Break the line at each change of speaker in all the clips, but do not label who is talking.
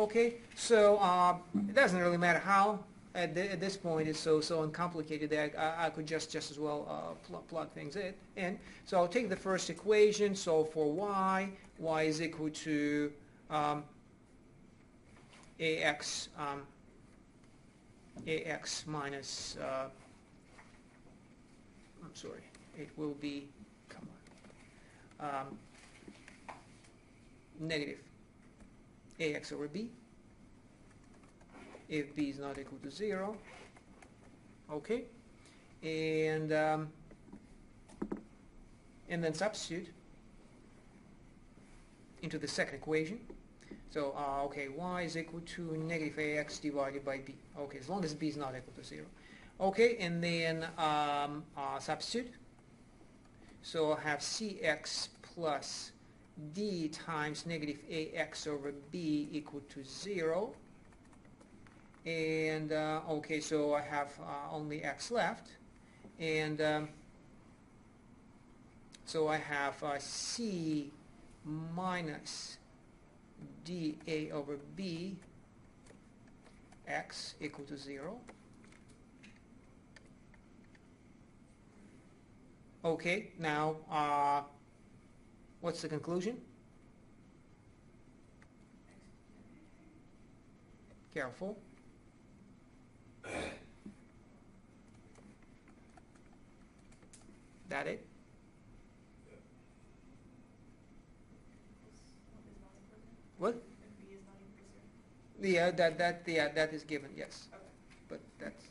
Okay, so it doesn't really matter how. At this point, it's so uncomplicated that I could just as well plug things in. So I'll take the first equation. So for y is equal to ax minus. I'm sorry. It will be negative ax over b if b is not equal to 0. Okay, and then substitute into the second equation. So okay, y is equal to negative ax divided by b. Okay, as long as b is not equal to 0. Okay, and then substitute. So I have cx plus d times negative ax over b equal to 0. And okay, so I have only x left. And so I have c minus dA over b x equal to 0. Okay, now what's the conclusion? Careful. That it? What? Yeah, that is given, yes.
Okay.
But that's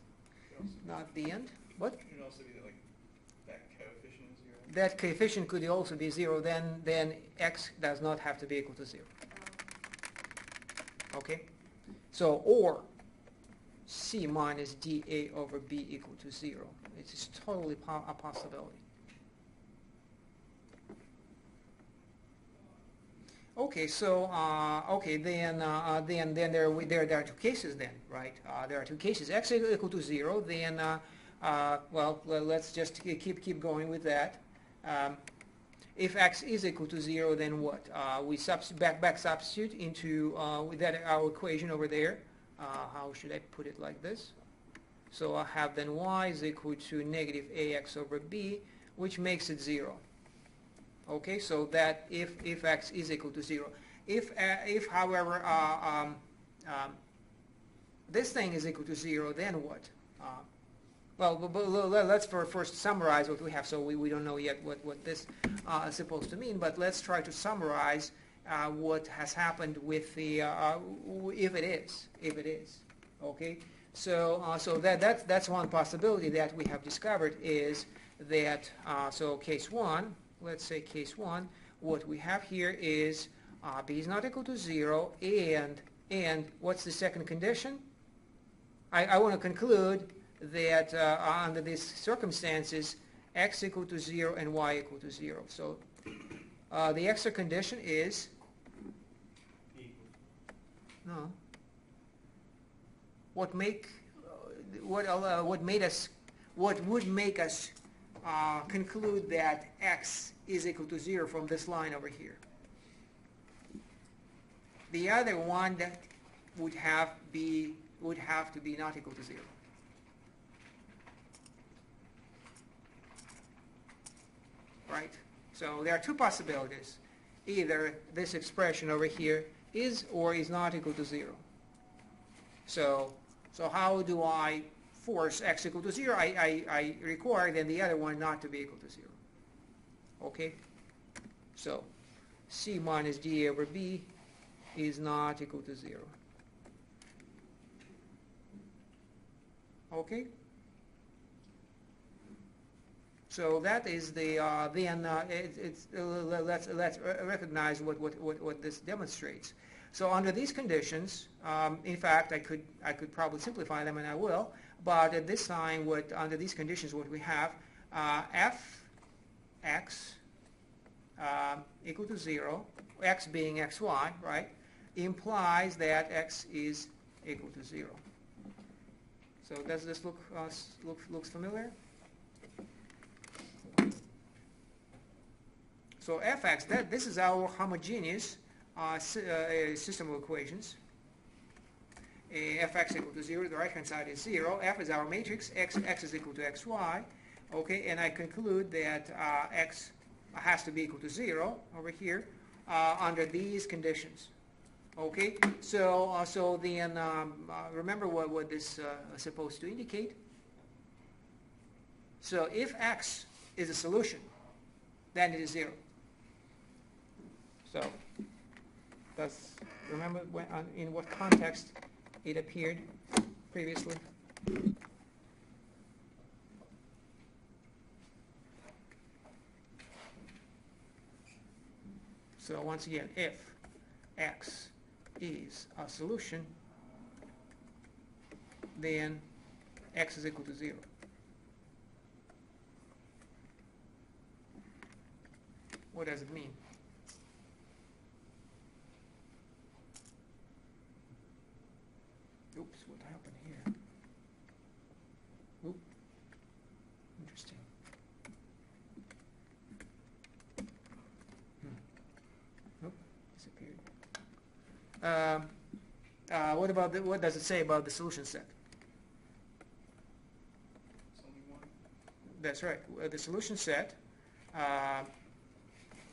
not the end. What?
It can also be that, like, that coefficient is 0.
That coefficient could also be 0, then x does not have to be equal to 0. Okay? So, or c minus dA over b equal to 0. It is totally a possibility. Okay, so okay, then there are two cases then, right? There are two cases. X equal to 0. Then well, let's just keep going with that. If x is equal to 0, then what? We back substitute into that our equation over there. How should I put it like this? So I have then y is equal to negative ax over b, which makes it 0. Okay, so that if x is equal to 0. If however this thing is equal to 0, then what? Well, let's first summarize what we have. So we don't know yet what this is supposed to mean, but let's try to summarize what has happened with the if it is. Okay, so that's one possibility that we have discovered is that so case 1. Let's say case 1, what we have here is b is not equal to 0, and what's the second condition? I want to conclude that under these circumstances, x equal to 0 and y equal to 0. So the extra condition is no. What would make us conclude that x is equal to 0 from this line over here. The other one that would have to be not equal to 0. Right? So there are two possibilities. Either this expression over here is or is not equal to 0. So how do I force x equal to 0? I require then the other one not to be equal to 0. Okay? So c minus dA over b is not equal to 0. Okay? So that is the then let's recognize what this demonstrates. So under these conditions, in fact, I could probably simplify them, and I will. But at this time, under these conditions, what we have, f x equal to 0, x being xy, right, implies that x is equal to 0. So does this looks familiar? So fx, this is our homogeneous system of equations. fx equal to 0, the right-hand side is 0, f is our matrix, x is equal to xy, okay, and I conclude that x has to be equal to 0 over here under these conditions. Okay, so then remember what this is supposed to indicate. So if x is a solution, then it is 0. So remember in what context it appeared previously? So once again, if x is a solution, then x is equal to 0. What does it mean? Oops, what happened here? Oop. Interesting. Nope, disappeared. What does it say about the solution set?
It's only one.
That's right. The solution set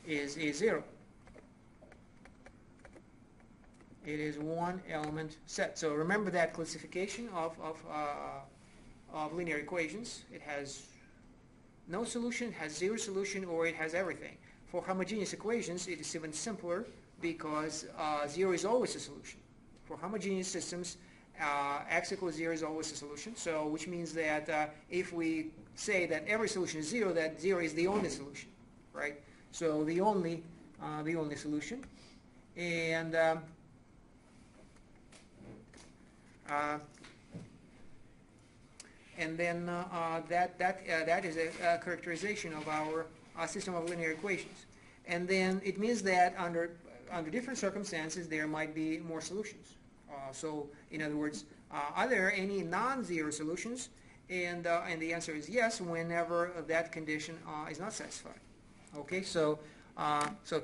is 0. It is one element set. So remember that classification of linear equations. It has no solution, has 0 solution, or it has everything. For homogeneous equations, it is even simpler because 0 is always a solution. For homogeneous systems, x equals 0 is always a solution. So which means that if we say that every solution is 0, that 0 is the only solution, right? So the only solution, and then that is a characterization of our system of linear equations. And then it means that under different circumstances there might be more solutions. So in other words, are there any non-zero solutions? And the answer is yes, whenever that condition is not satisfied. Okay, so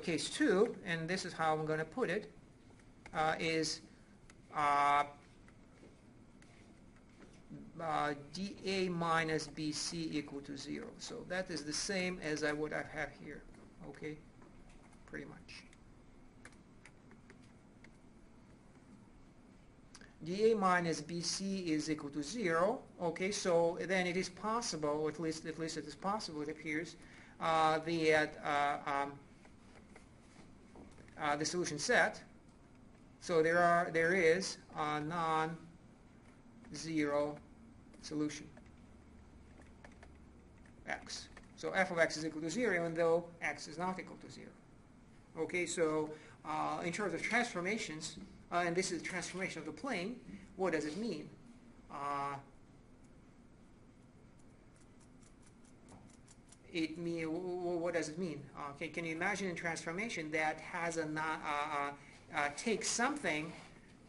case 2, and this is how I'm going to put it, is dA minus BC equal to 0. So that is the same as what I have here. Okay, pretty much. dA minus BC is equal to 0. Okay, so then it is possible, or at least it is possible, it appears, the solution set. So there is a non-zero solution x. So f of x is equal to 0, even though x is not equal to 0. Okay, so in terms of transformations, and this is the transformation of the plane, what does it mean? What does it mean? Can you imagine a transformation that has takes something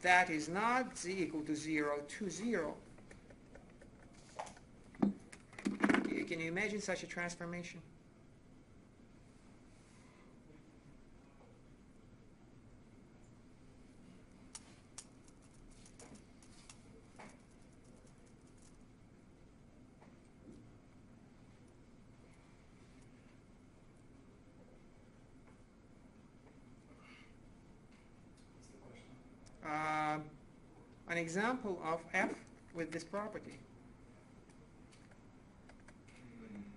that is not equal to 0 to 0? Can you imagine such a transformation? An example of f with this property.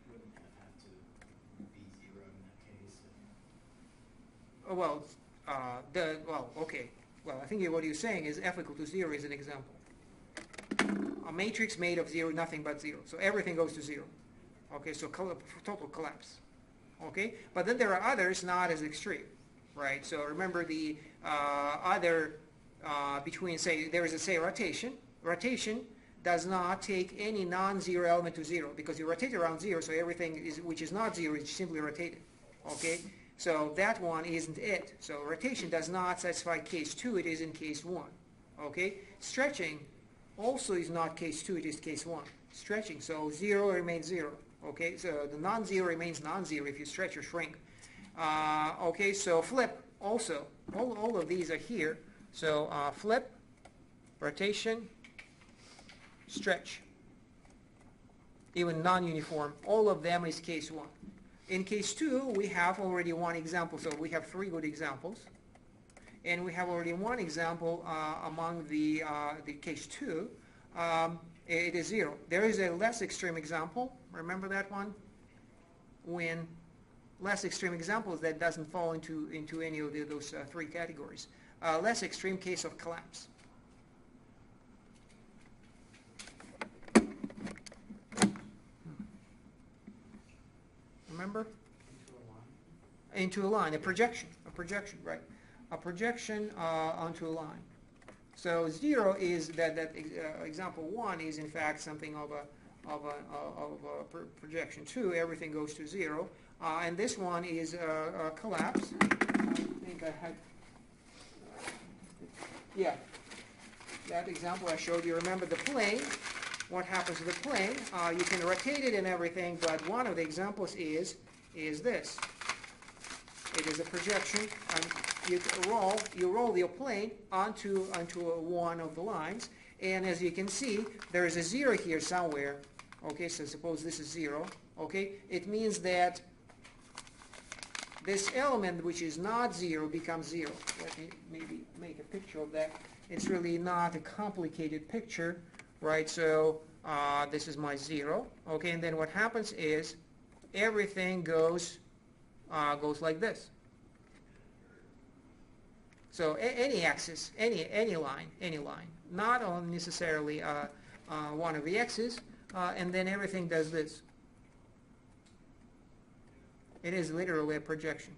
Wouldn't f have to be 0 in that case?
Okay. Well, I think what you're saying is f equal to 0 is an example. A matrix made of 0, nothing but 0. So everything goes to 0. Okay, so total collapse. Okay, but then there are others not as extreme, right? So remember the other between, say, there is a rotation. Rotation does not take any non-zero element to 0 because you rotate around 0, so everything which is not 0 is simply rotated. Okay, so that one isn't it. So rotation does not satisfy case 2, it is in case 1. Okay, stretching also is not case 2, it is case 1. Stretching, so 0 remains 0. Okay, so the non-zero remains non-zero if you stretch or shrink. Okay, so flip also. All of these are here. So flip rotation, stretch, even non-uniform. All of them is case 1. In case 2, we have already one example, so we have 3 good examples. And we have already one example among the case 2. It is 0. There is a less extreme example. Remember that one? When less extreme examples that doesn't fall into any of those 3 categories. Less extreme case of collapse. Remember? Into a line, a projection, right? A projection onto a line. So 0 is that example 1 is in fact something of a projection 2. Everything goes to 0, and this one is a collapse. I think I had, yeah, that example I showed you. Remember the plane? What happens to the plane? You can rotate it and everything, but one of the examples is this. It is a projection, and you roll your plane onto one of the lines, and as you can see, there is a 0 here somewhere. Okay, so suppose this is 0. Okay, it means that this element which is not 0 becomes 0. Let me maybe make a picture of that. It's really not a complicated picture. Right, so this is my 0. Okay, and then what happens is everything goes like this. So any axis, any line, not on necessarily one of the axes, and then everything does this. It is literally a projection.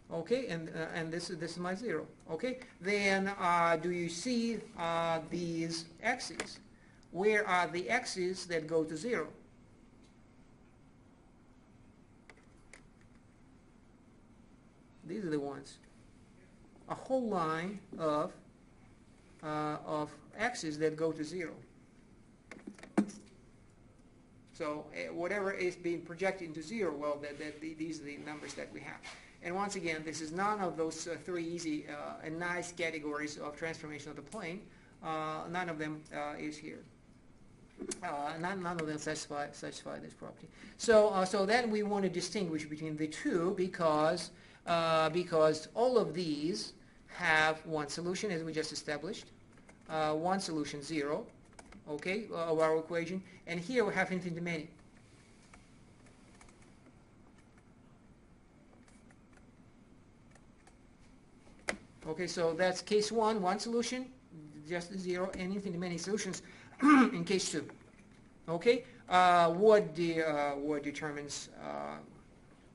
Okay, and this is my 0. Okay, then do you see these axes? Where are the axes that go to 0? These are the ones. A whole line of axes that go to 0. So whatever is being projected into 0, well, these are the numbers that we have. And once again, this is none of those 3 easy and nice categories of transformation of the plane. None of them is here. None of them satisfy this property. So then we want to distinguish between the 2 because all of these have one solution, as we just established. One solution, 0, okay, of our equation. And here we have infinitely many. Okay, so that's case 1, one solution, just 0, and infinitely many solutions in case 2. Okay, what determines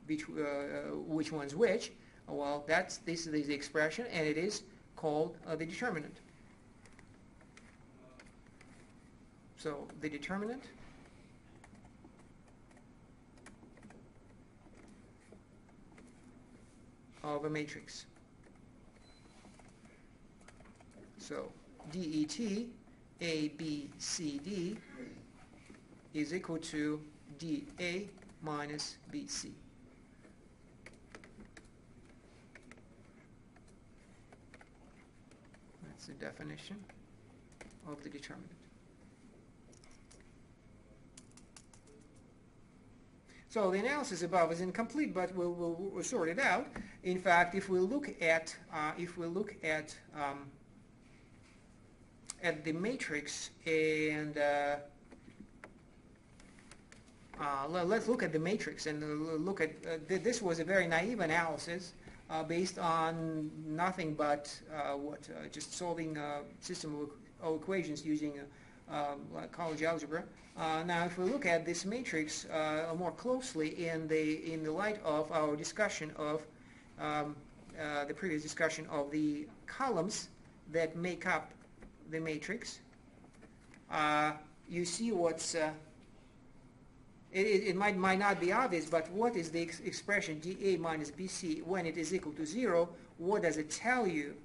which one's which? Well, this is the expression, and it is called the determinant. So the determinant of a matrix. So det A, B, C, D is equal to dA minus BC. That's the definition of the determinant. So the analysis above is incomplete, but we'll sort it out. In fact, if we look at the matrix, and let's look at the matrix and look at this was a very naive analysis based on nothing but just solving a system of equations using like college algebra. Now, if we look at this matrix more closely in the light of our discussion of the previous discussion of the columns that make up the matrix, you see what's it might not be obvious, but what is the expression dA minus BC when it is equal to 0? What does it tell you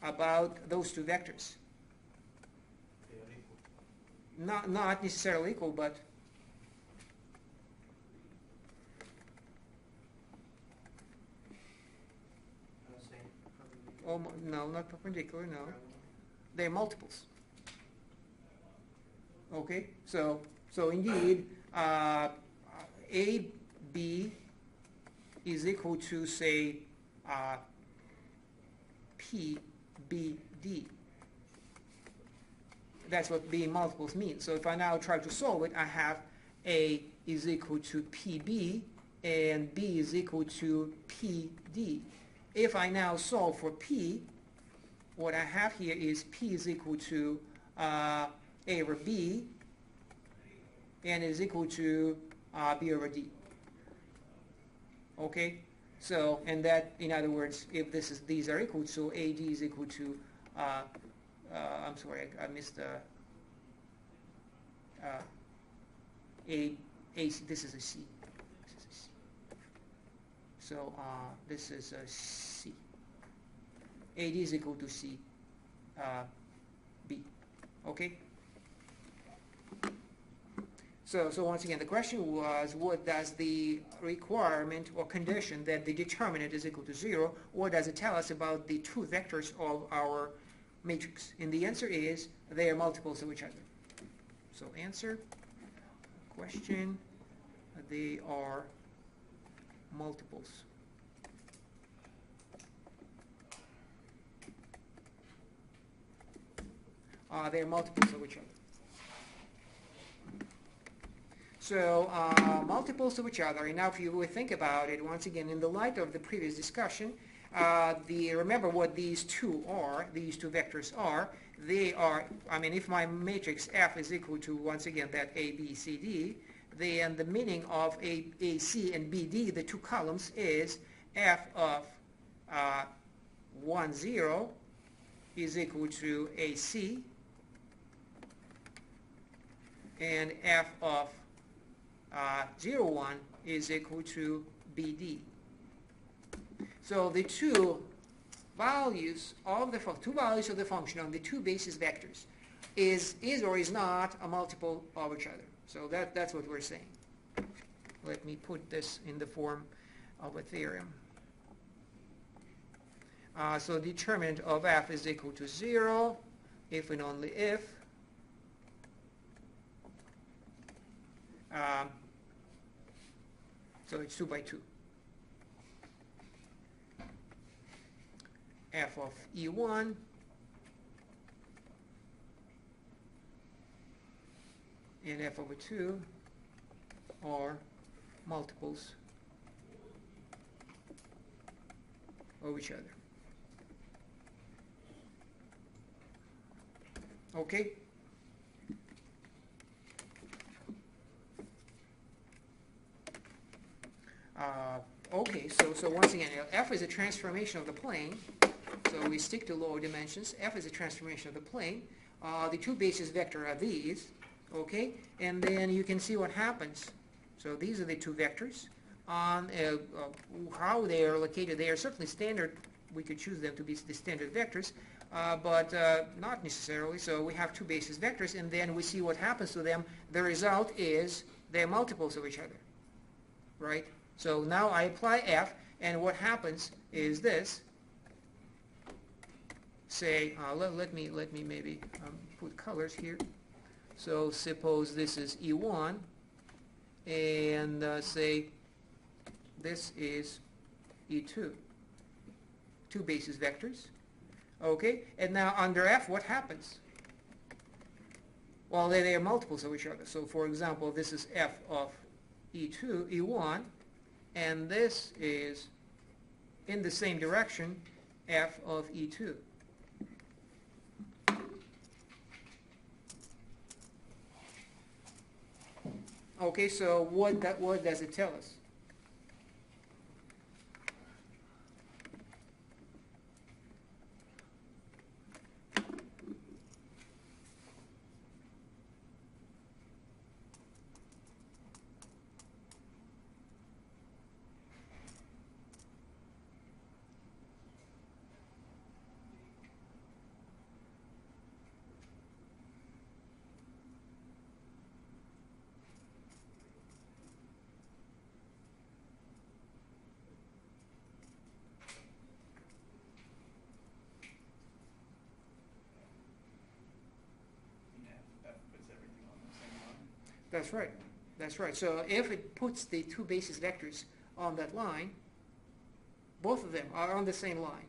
about those two vectors?
They are equal.
Not necessarily equal, but No, not perpendicular, no. They're multiples. Okay, so indeed, AB is equal to, say, PBD. That's what being multiples means. So if I now try to solve it, I have A is equal to PB and B is equal to PD. If I now solve for P, what I have here is P is equal to A over B and is equal to B over D. Okay? So, and that, in other words, if these are equal, so AD is equal to, I'm sorry, I missed this is a C. This is a C. So this is a C. AD is equal to C, B. Okay? So once again, the question was, what does the requirement or condition that the determinant is equal to 0, what does it tell us about the two vectors of our matrix? And the answer is they are multiples of each other. So answer, question, they are multiples. They are multiples of each other. So multiples of each other, and now if you really think about it, once again, in the light of the previous discussion, remember what these two vectors are. They are, I mean, if my matrix F is equal to, once again, that A, B, C, D, then the meaning of A, C, and B, D, the two columns, is F of 1, 0 is equal to AC, and F of 0, 1 is equal to BD. So the two values of the function on the two basis vectors is or is not a multiple of each other. So that's what we're saying. Let me put this in the form of a theorem. So determinant of F is equal to 0 if and only if so it's 2 by 2. F of E1 and F over 2 are multiples of each other. Okay? Okay, so once again, F is a transformation of the plane. So we stick to lower dimensions. F is a transformation of the plane. The two basis vectors are these, okay? And then you can see what happens. So these are the two vectors. How they are located, they are certainly standard. We could choose them to be the standard vectors, but not necessarily. So we have two basis vectors, and then we see what happens to them. The result is they're multiples of each other, right? So now I apply F, and what happens is this. Say, let me maybe put colors here. So suppose this is E1, and say this is E2. Two basis vectors. Okay, and now under F, what happens? Well, they are multiples of each other. So for example, this is F of E2, E1, and this is, in the same direction, F of E2. Okay, so what does it tell us? That's right. That's right. So if it puts the two basis vectors on that line, both of them are on the same line,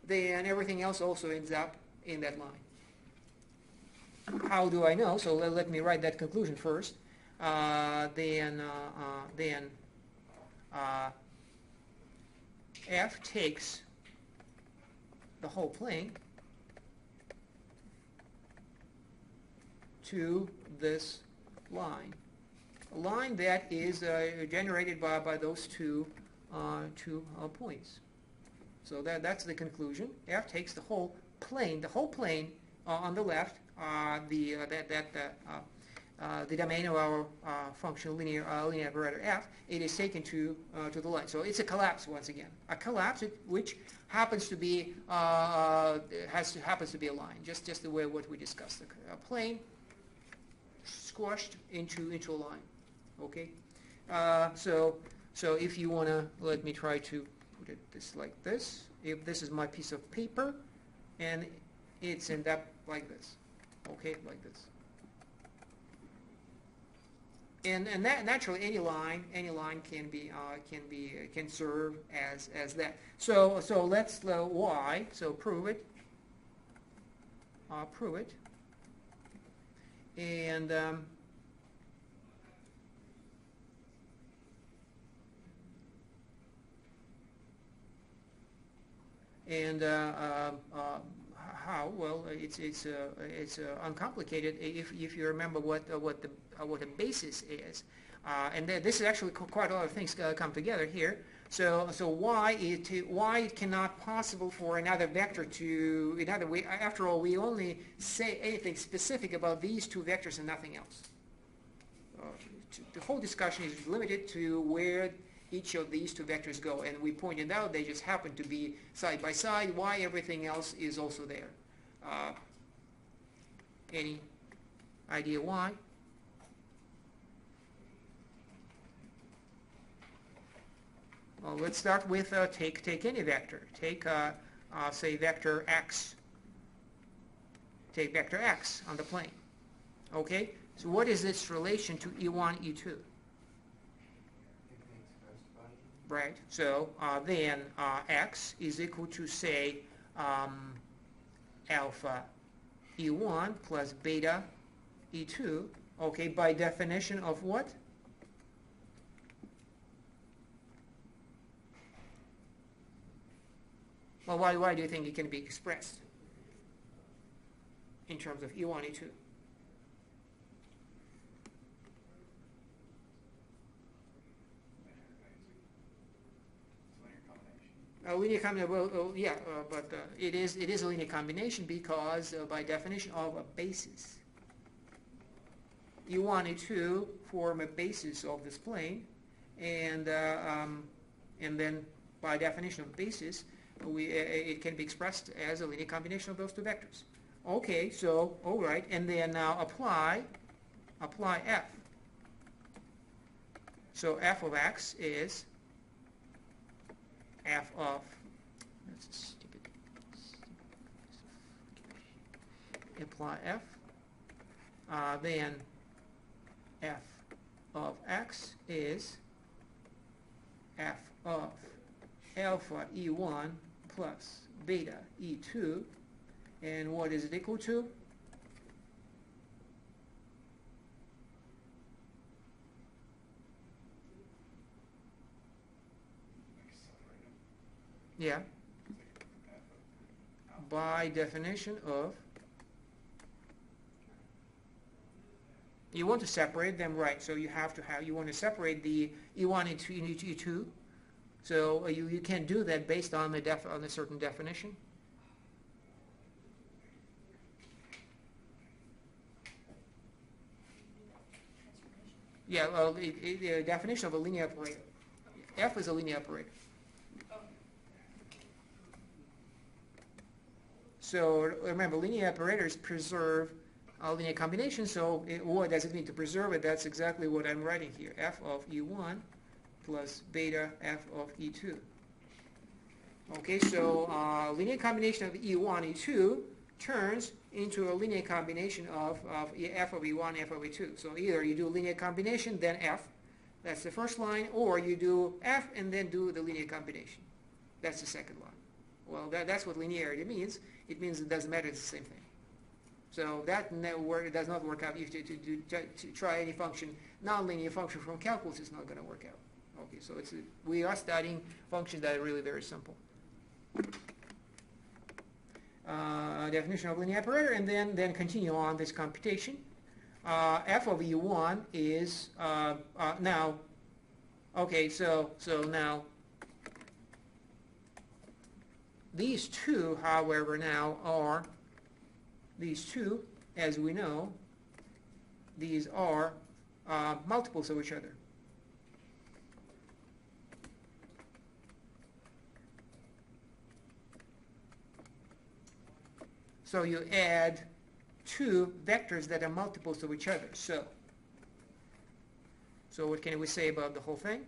then everything else also ends up in that line. How do I know? So let me write that conclusion first. Then F takes the whole plane to this line, a line that is generated by those two points. So that's the conclusion. F takes the whole plane on the left, the domain of our function linear operator F. It is taken to the line. So it's a collapse once again. A collapse which happens to be happens to be a line, just the way what we discussed. A plane squashed into a line. Okay. So if you wanna, let me try to put it this like this. If this is my piece of paper, and it's end up like this. Okay, like this. And that, naturally, any line can serve as that. So let's y. So prove it. Prove it. And how? Well, it's uncomplicated if you remember what a basis is, and this is actually quite a lot of things come together here. So y it cannot possible for another vector to another way. After all, we only say anything specific about these two vectors and nothing else. The whole discussion is limited to where each of these two vectors go, and we pointed out they just happen to be side by side. Why everything else is also there? Any idea why? Well, let's start with take any vector. Take say vector x. Take vector x on the plane. Okay. So what is its relation to E1, E2? Right. So then x is equal to, say, alpha E1 plus beta E2. Okay, by definition of what? Well, why do you think it can be expressed in terms of E1, E2? A linear combination. Well, yeah, but it is a linear combination because, by definition, of a basis. E1 and E2 form a basis of this plane, and then by definition of basis, it can be expressed as a linear combination of those two vectors. Okay, so all right, and then now apply f. So f of x is f of, that's a stupid apply f, then f of x is f of alpha E1 plus beta E2, and what is it equal to? Yeah. By definition of, you want to separate them, right? So you want to separate the E1 and E2. So you can do that based on a certain definition. Yeah, well, the definition of a linear operator. F is a linear operator. So remember, linear operators preserve a linear combination. So what does it mean to preserve it? That's exactly what I'm writing here. F of E1 plus beta f of E2. Okay, so linear combination of E1, E2 turns into a linear combination of f of e1, f of e2. So either you do linear combination, then f, that's the first line, or you do f and then do the linear combination. That's the second line. Well, that's what linearity means. It means it doesn't matter, it's the same thing. So that does not work out. If to try any function, nonlinear function from calculus, it's not going to work out. Okay, so we are studying functions that are really very simple. Definition of linear operator, and then continue on this computation. F of E1 is now, okay, so now these two, however, now are, these two, as we know, these are multiples of each other. So you add two vectors that are multiples of each other. So what can we say about the whole thing?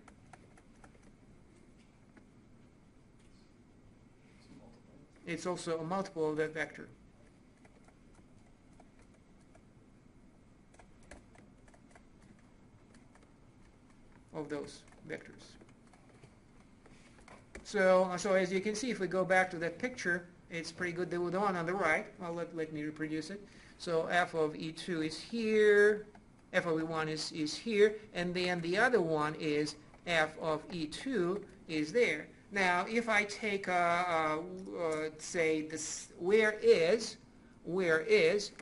It's also a multiple of that vector. Of those vectors. So as you can see, if we go back to that picture, it's pretty good. The one on the right, well, let me reproduce it. So f of E2 is here, f of E1 is here, and then the other one is f of E2 is there. Now, if I take, say, this, where is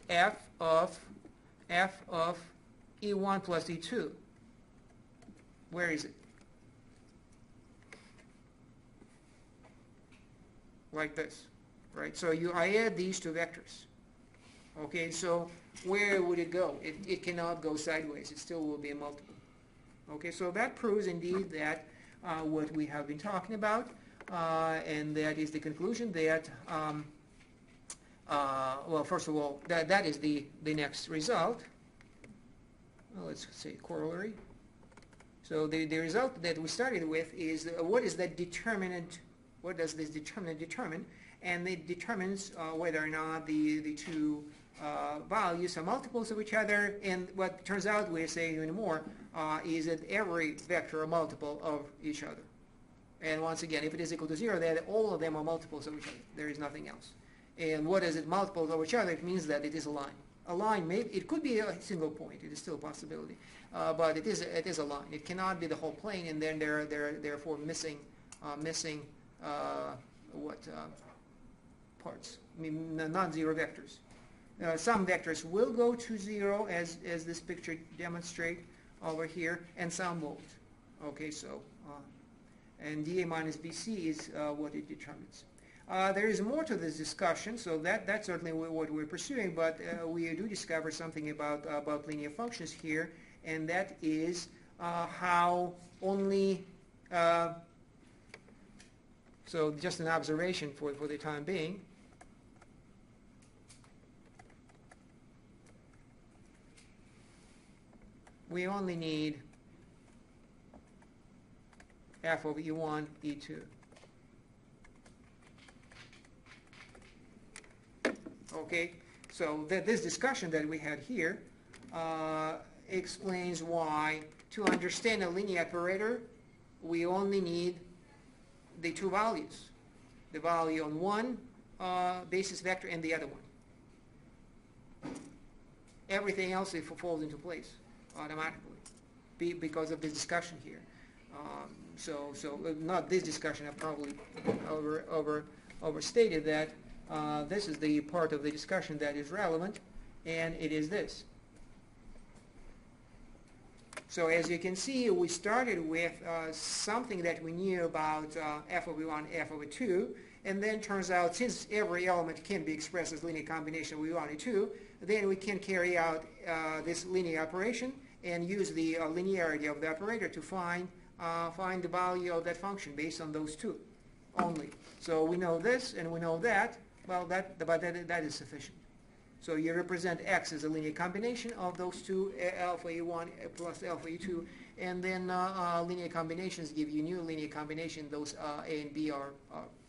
f of E1 plus E2? Where is it? Like this, right? So I add these two vectors. Okay, so where would it go? It cannot go sideways. It still will be a multiple. Okay, so that proves indeed that what we have been talking about, and that is the conclusion that, well, first of all, that is the next result. Well, let's say corollary. So the result that we started with is what is that determinant? What does this determinant determine? And it determines whether or not the two values are multiples of each other. And what turns out, we're saying even more, is that every vector are multiple of each other. And once again, if it is equal to 0, then all of them are multiples of each other. There is nothing else. And what is it multiples of each other? It means that it is a line. A line, it could be a single point. It is still a possibility. But it is a line. It cannot be the whole plane, and then they're therefore missing parts? I mean, non-zero vectors. Some vectors will go to 0, as this picture demonstrates over here, and some won't. Okay, so and dA minus BC is what it determines. There is more to this discussion, so that's certainly what we're pursuing, but we do discover something about linear functions here, and that is how only, so just an observation for the time being, we only need f of E1, E2. Okay, so this discussion that we had here explains why, to understand a linear operator, we only need the two values, the value on one basis vector and the other one. Everything else falls into place automatically because of this discussion here. So not this discussion, I probably overstated that. This is the part of the discussion that is relevant, and it is this. So as you can see, we started with something that we knew about f of E1, f of E2, and then turns out since every element can be expressed as linear combination of E1 and E2, then we can carry out this linear operation and use the linearity of the operator to find the value of that function based on those two only. So we know this and we know that. Well, that is sufficient. So you represent x as a linear combination of those two, alpha E1 plus alpha E2, and then linear combinations give you new linear combination. Those A and B are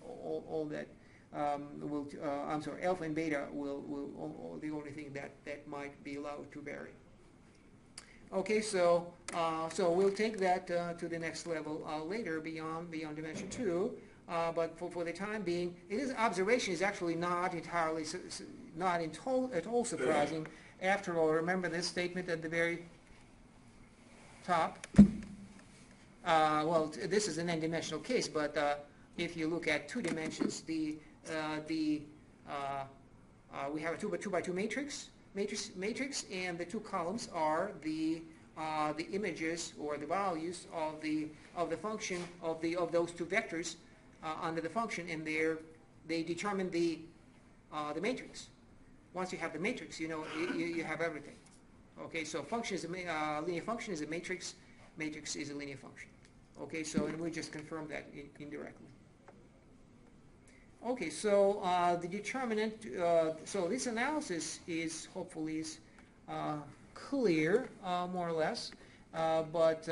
all that I'm sorry, alpha and beta will the only thing that might be allowed to vary. Okay, so we'll take that to the next level later beyond dimension 2. But for the time being, observation is actually not entirely at all surprising. After all, remember this statement at the very top. Well, this is an n-dimensional case, but if you look at 2 dimensions, we have a 2 by 2 matrix, and the 2 columns are the images or the values of the function of those 2 vectors under the function, and they determine the matrix. Once you have the matrix, you have everything. Okay, so linear function is a matrix. Matrix is a linear function. Okay, so and we just confirm that indirectly. Okay, so the determinant. So this analysis is hopefully clear, more or less, but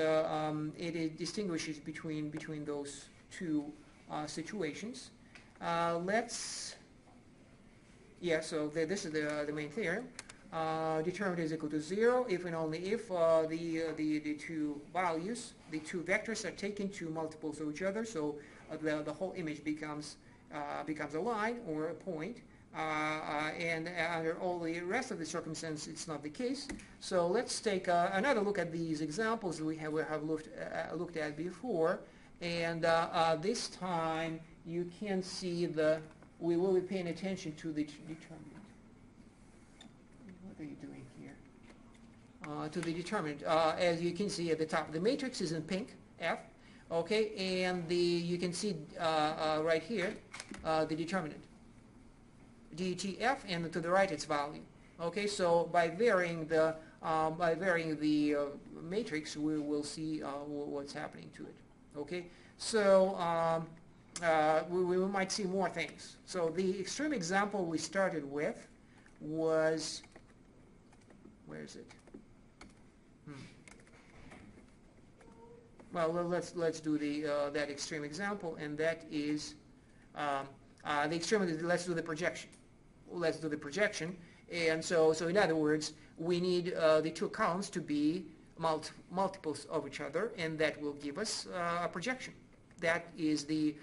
it distinguishes between those 2 situations. So this is the main theorem. Determinant is equal to 0 if and only if the 2 values, the 2 vectors are taken to multiples of each other, so the whole image becomes a line or a point, and under all the rest of the circumstances it's not the case. So let's take another look at these examples that we have looked at before, and this time you can see we will be paying attention to the determinant. What are you doing here? To the determinant. As you can see at the top, the matrix is in pink, F. Okay, and you can see right here the determinant, DETF, and to the right its value. Okay, so by varying the matrix, we will see what's happening to it. Okay, so we might see more things. So the extreme example we started with was, where is it? Well, let's do that extreme example, and that is the extreme. Let's do the projection. Let's do the projection, and so in other words, we need the 2 columns to be multiples of each other, and that will give us a projection. That is the.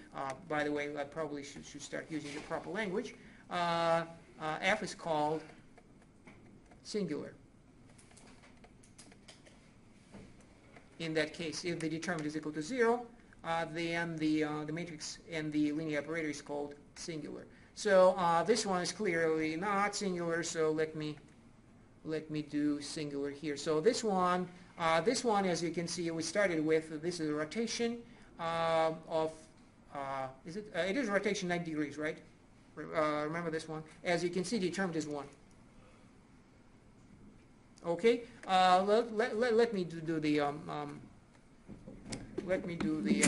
By the way, I probably should start using the proper language. F is called singular. In that case, if the determinant is equal to 0, then the matrix and the linear operator is called singular. So this one is clearly not singular. So let me do singular here. So this one, as you can see, we started with. This is a rotation of. It is rotation 90 degrees, right? Remember this one. As you can see, the determinant is 1. Okay, let me do the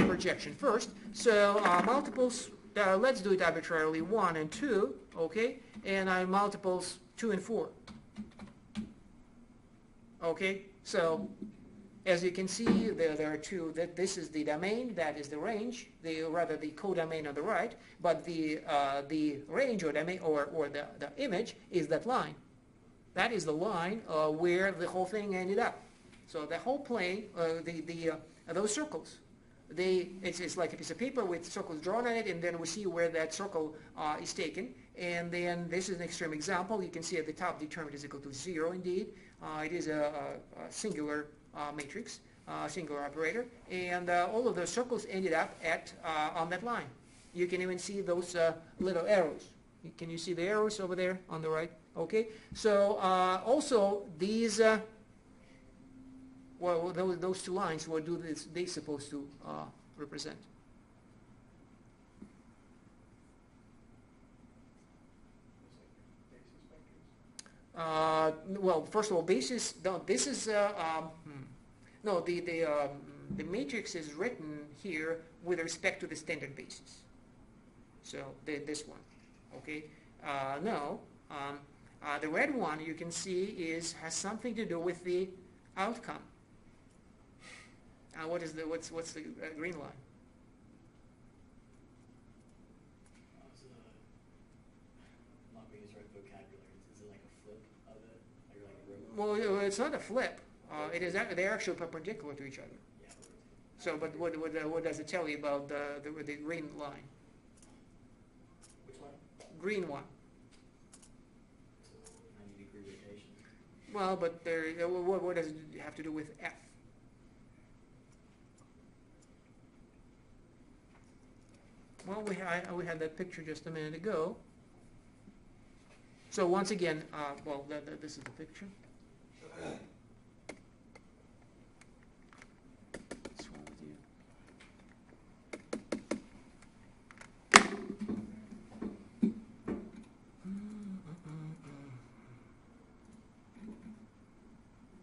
projection first. So multiples. Let's do it arbitrarily. 1 and 2. Okay, and multiples 2 and 4. Okay, so as you can see, there are 2. This is the domain. That is the range. The codomain on the right. But the range or domain or the image is that line. That is the line where the whole thing ended up. So the whole plane, those circles, it's like a piece of paper with circles drawn on it, and then we see where that circle is taken. And then this is an extreme example. You can see at the top, determinant is equal to 0 indeed. It is a singular matrix, singular operator, and all of those circles ended up on that line. You can even see those little arrows. Can you see the arrows over there on the right? Okay, so also these, those 2 lines, what do they supposed to represent? Well, first of all, basis. No, this is no. The matrix is written here with respect to the standard basis. So this one, okay. No. The red one you can see has something to do with the outcome. What's the green line?
So
Well, it's not a flip. It is they're actually perpendicular to each other.
Yeah.
So, but what does it tell you about the green line?
Which one?
Green one.
So 90-degree rotation.
Well, but what does it have to do with F? Well, we had that picture just a minute ago. So once again, well, this is the picture. What's wrong with you?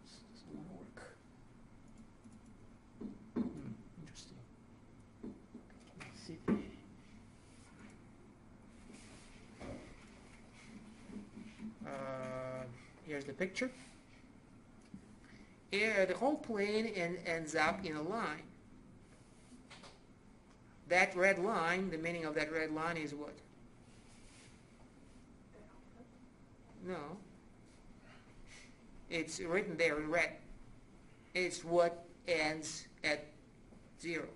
This doesn't want to work. Interesting. Let's see. Here's the picture. Here, the whole plane ends up in a line. That red line, the meaning of that red line is what? No. It's written there in red. It's what ends at 0.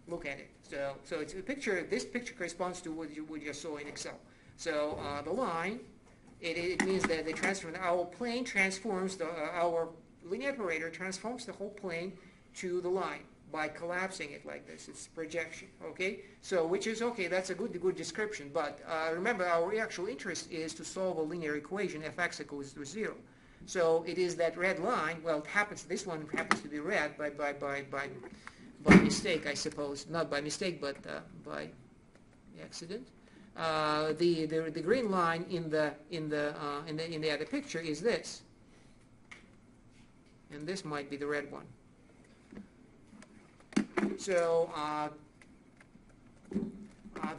Look at it. So it's a picture. This picture corresponds to what you saw in Excel. So the line, it means that the our plane transforms our linear operator transforms the whole plane to the line by collapsing it like this. It's projection. Okay. So which is okay. That's a good description. But remember, our actual interest is to solve a linear equation f(x) equals 0. So it is that red line. Well, it happens. This one happens to be red by mistake, I suppose. Not by mistake, but by accident. The green line in the other picture is this, and this might be the red one. So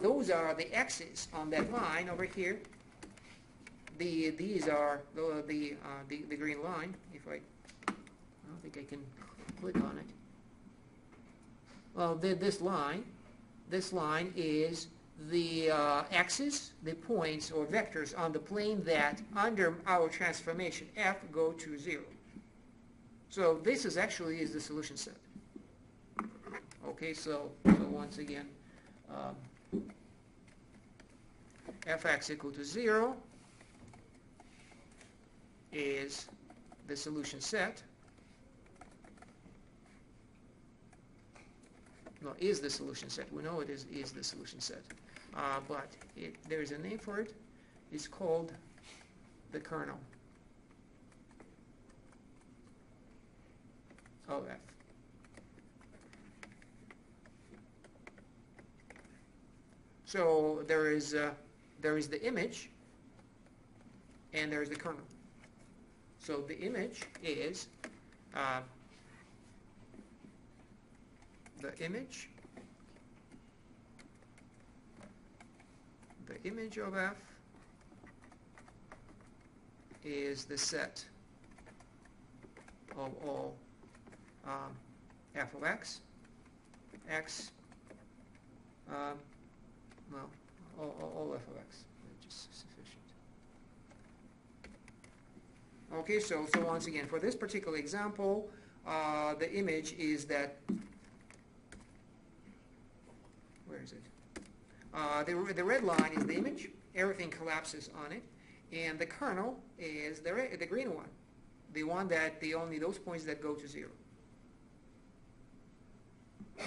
those are the x's on that line over here. These are the green line. If I don't think I can click on it. Well, this line is the x's, the points or vectors on the plane that under our transformation f go to 0. So this is actually the solution set. Okay, so once again, f(x) equal to 0 is the solution set. No, is the solution set. We know it is the solution set. But there is a name for it. It's called the kernel of f. So there is the image, and there is the kernel. So the image is the image of f is the set of all f of x, well, all f of x, which is sufficient. Okay, so once again, for this particular example, the image is that. Where is it? The red line is the image. Everything collapses on it, and the kernel is the green one, the one that only those points that go to 0.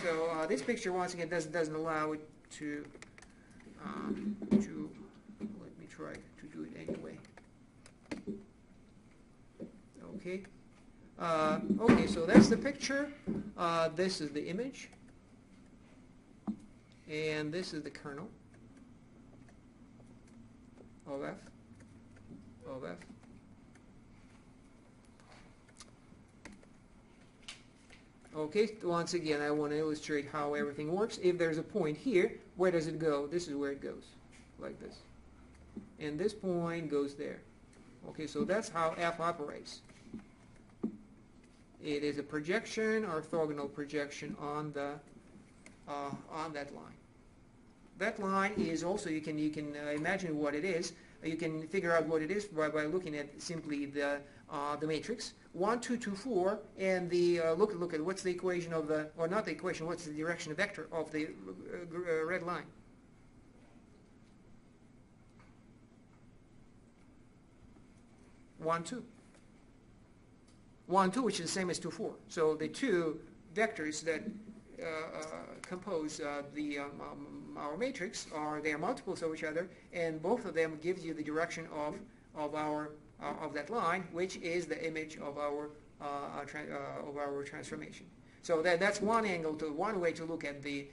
So this picture once again doesn't allow it to let me try to do it anyway. Okay. Okay, so that's the picture. This is the image. And this is the kernel of f. Okay, once again, I want to illustrate how everything works. If there's a point here, where does it go? This is where it goes, like this. And this point goes there. Okay, so that's how f operates. It is a projection, orthogonal projection on that line. That line is also, you can imagine what it is. You can figure out what it is by looking at simply the matrix 1, 2, 2, 4, and the look at what's the equation of the, or not the equation, what's the direction vector of the red line. One, 2. 1, 2, which is the same as 2, 4. So the two vectors that compose our matrix they are multiples of each other, and both of them gives you the direction of that line, which is the image of our transformation. So that's one angle, one way to look at the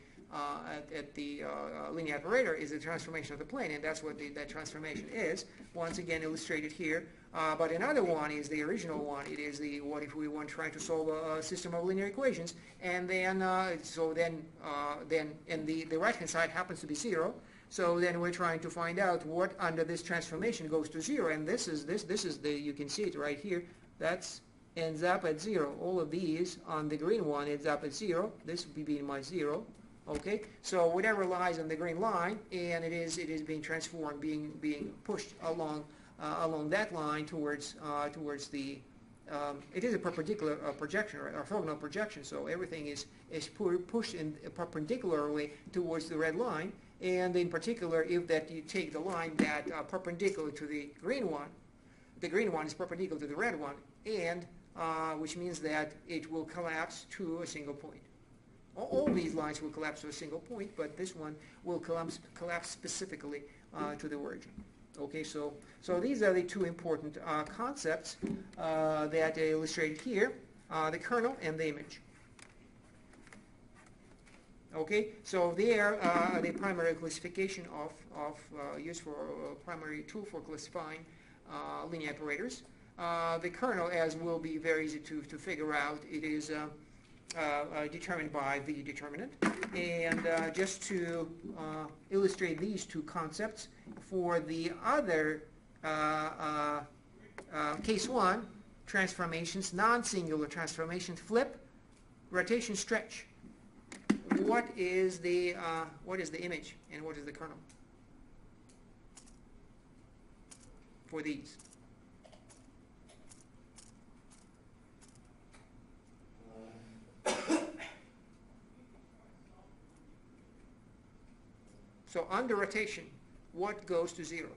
linear operator is the transformation of the plane, and that's what that transformation is. Once again, illustrated here. But another one is the original one. It is what if we want trying to solve a system of linear equations, and then the right hand side happens to be 0. So then we're trying to find out what under this transformation goes to 0, and this is you can see it right here. That's ends up at 0. All of these on the green one ends up at 0. This would be my 0. Okay, so whatever lies on the green line, and it is being transformed, being pushed along that line towards the. It is a perpendicular projection, or orthogonal projection. So everything is pushed perpendicularly towards the red line, and in particular, if that you take the line that perpendicular to the green one is perpendicular to the red one, and which means that it will collapse to a single point. All these lines will collapse to a single point, but this one will collapse specifically to the origin. Okay, so these are the two important concepts that are illustrated here, the kernel and the image. Okay, so they are the primary classification of used for primary tool for classifying linear operators. The kernel, as will be very easy to figure out, it is determined by the determinant. And just to illustrate these two concepts, for the other case 1, transformations, non-singular transformations, flip, rotation, stretch. What is the image and what is the kernel for these? So under rotation, what goes to 0?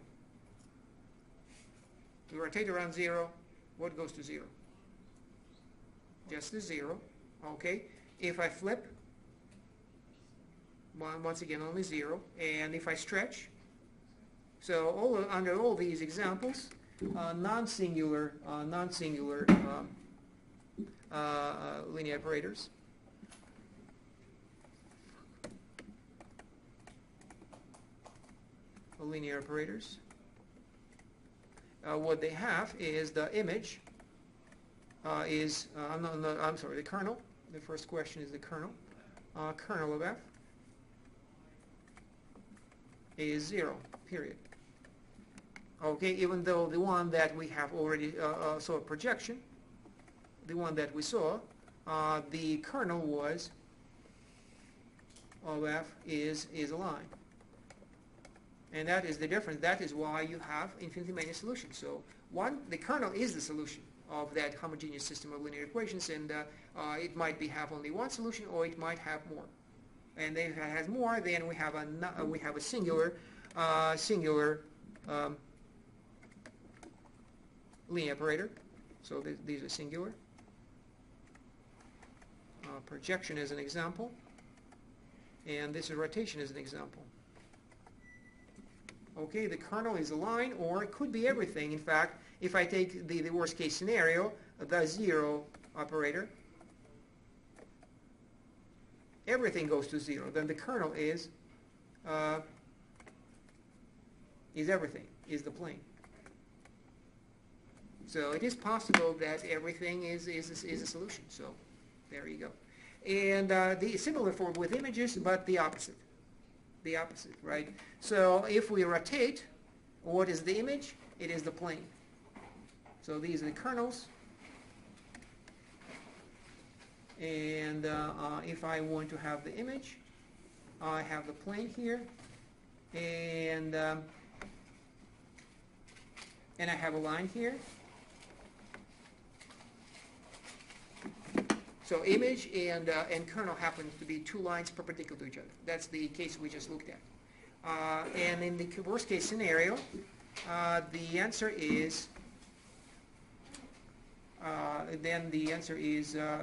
We rotate around 0, what goes to 0? Just the 0. Okay. If I flip, once again only 0. And if I stretch, so under all these examples, non-singular linear operators. Linear operators. What they have is the image I'm sorry, the kernel. The first question is the kernel. Kernel of f is 0, period. Okay, even though the one that we have already saw a projection, the one that we saw, the kernel was of f is a line. And that is the difference. That is why you have infinitely many solutions. So the kernel is the solution of that homogeneous system of linear equations, and it might have only one solution, or it might have more. And if it has more, then we have a singular linear operator. So these are singular. Projection is an example, and this is rotation as an example. Okay, the kernel is a line, or it could be everything. In fact, if I take the worst case scenario, the 0 operator, everything goes to 0. Then the kernel is everything, is the plane. So it is possible that everything is a solution. So there you go. And similar with images, but the opposite. The opposite, right? So if we rotate, what is the image? It is the plane. So these are the kernels. And if I want to have the image, I have the plane here. And and I have a line here. So image and kernel happens to be two lines perpendicular to each other. That's the case we just looked at. And in the worst case scenario, the answer is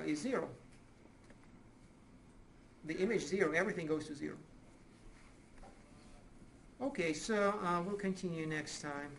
is 0. The image 0, everything goes to 0. Okay, so we'll continue next time.